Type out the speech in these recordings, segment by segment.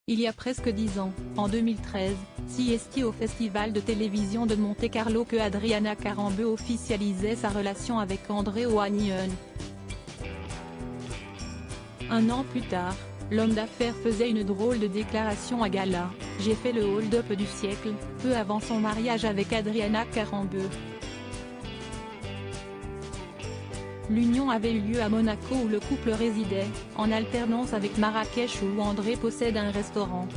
Il y a presque 10 ans, en 2013, CST au Festival de télévision de Monte-Carlo que Adriana Carambeu officialisait sa relation avec André Ohanian. Un an plus tard, l'homme d'affaires faisait une drôle de déclaration à gala: « J'ai fait le hold-up du siècle », peu avant son mariage avec Adriana Carambeu. L'union avait eu lieu à Monaco où le couple résidait, en alternance avec Marrakech où André possède un restaurant.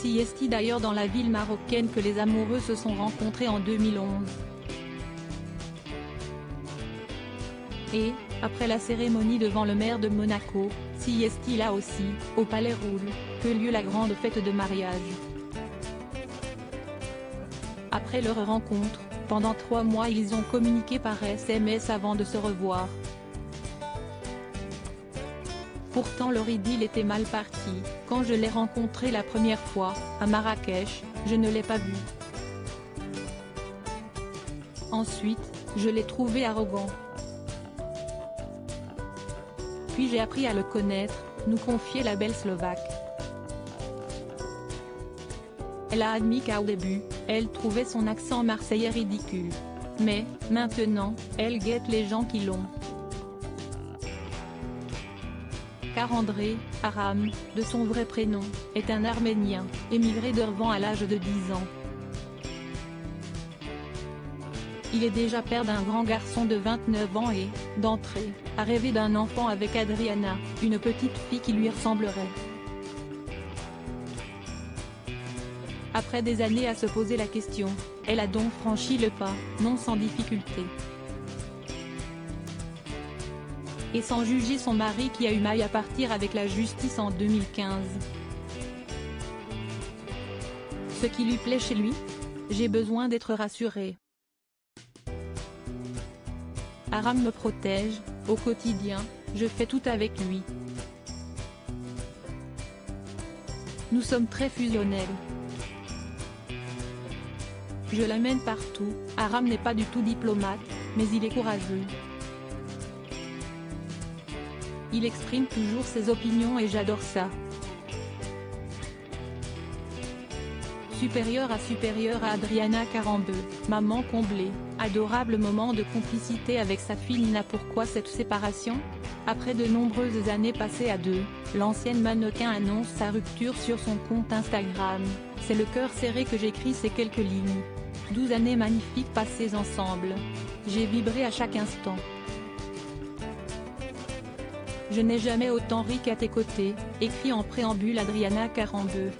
CST d'ailleurs dans la ville marocaine que les amoureux se sont rencontrés en 2011. Et, après la cérémonie devant le maire de Monaco, CST là aussi, au Palais Roule, que lieu la grande fête de mariage. Après leur rencontre, pendant 3 mois ils ont communiqué par SMS avant de se revoir. Pourtant leur idylle était mal partie. Quand je l'ai rencontré la première fois, à Marrakech, je ne l'ai pas vu. Ensuite, je l'ai trouvé arrogant. Puis j'ai appris à le connaître, nous confiait la belle Slovaque. Elle a admis qu'au début, elle trouvait son accent marseillais ridicule. Mais, maintenant, elle guette les gens qui l'ont. Car André, Aram, de son vrai prénom, est un Arménien, émigré d'Erevan à l'âge de 10 ans. Il est déjà père d'un grand garçon de 29 ans et, d'entrée, a rêvé d'un enfant avec Adriana, une petite fille qui lui ressemblerait. Après des années à se poser la question, elle a donc franchi le pas, non sans difficulté. Et sans juger son mari qui a eu maille à partir avec la justice en 2015. Ce qui lui plaît chez lui? J'ai besoin d'être rassurée. Aram me protège, au quotidien, je fais tout avec lui. Nous sommes très fusionnels. Je l'amène partout. Aram n'est pas du tout diplomate, mais il est courageux. Il exprime toujours ses opinions et j'adore ça. Supérieure à Adriana Carambeu, maman comblée, adorable moment de complicité avec sa fille Nina. Pourquoi cette séparation? Après de nombreuses années passées à deux, l'ancienne mannequin annonce sa rupture sur son compte Instagram. C'est le cœur serré que j'écris ces quelques lignes. 12 années magnifiques passées ensemble. J'ai vibré à chaque instant. Je n'ai jamais autant ri qu'à tes côtés, écrit en préambule Adriana Carambeu.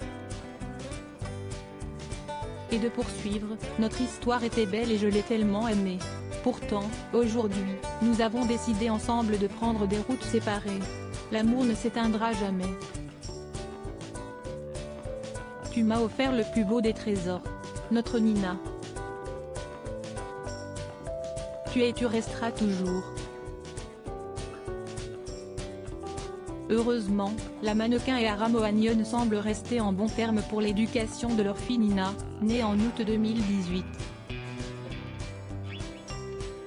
Et de poursuivre, notre histoire était belle et je l'ai tellement aimée. Pourtant, aujourd'hui, nous avons décidé ensemble de prendre des routes séparées. L'amour ne s'éteindra jamais. Tu m'as offert le plus beau des trésors. Notre Nina. Tu es et tu resteras toujours. Heureusement, la mannequin et Aram Ohanian semblent rester en bons termes pour l'éducation de leur fille Nina, née en août 2018.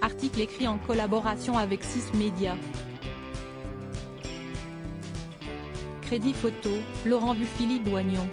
Article écrit en collaboration avec 6 médias. Crédit photo, Laurent Vu, Philippe Douagnon.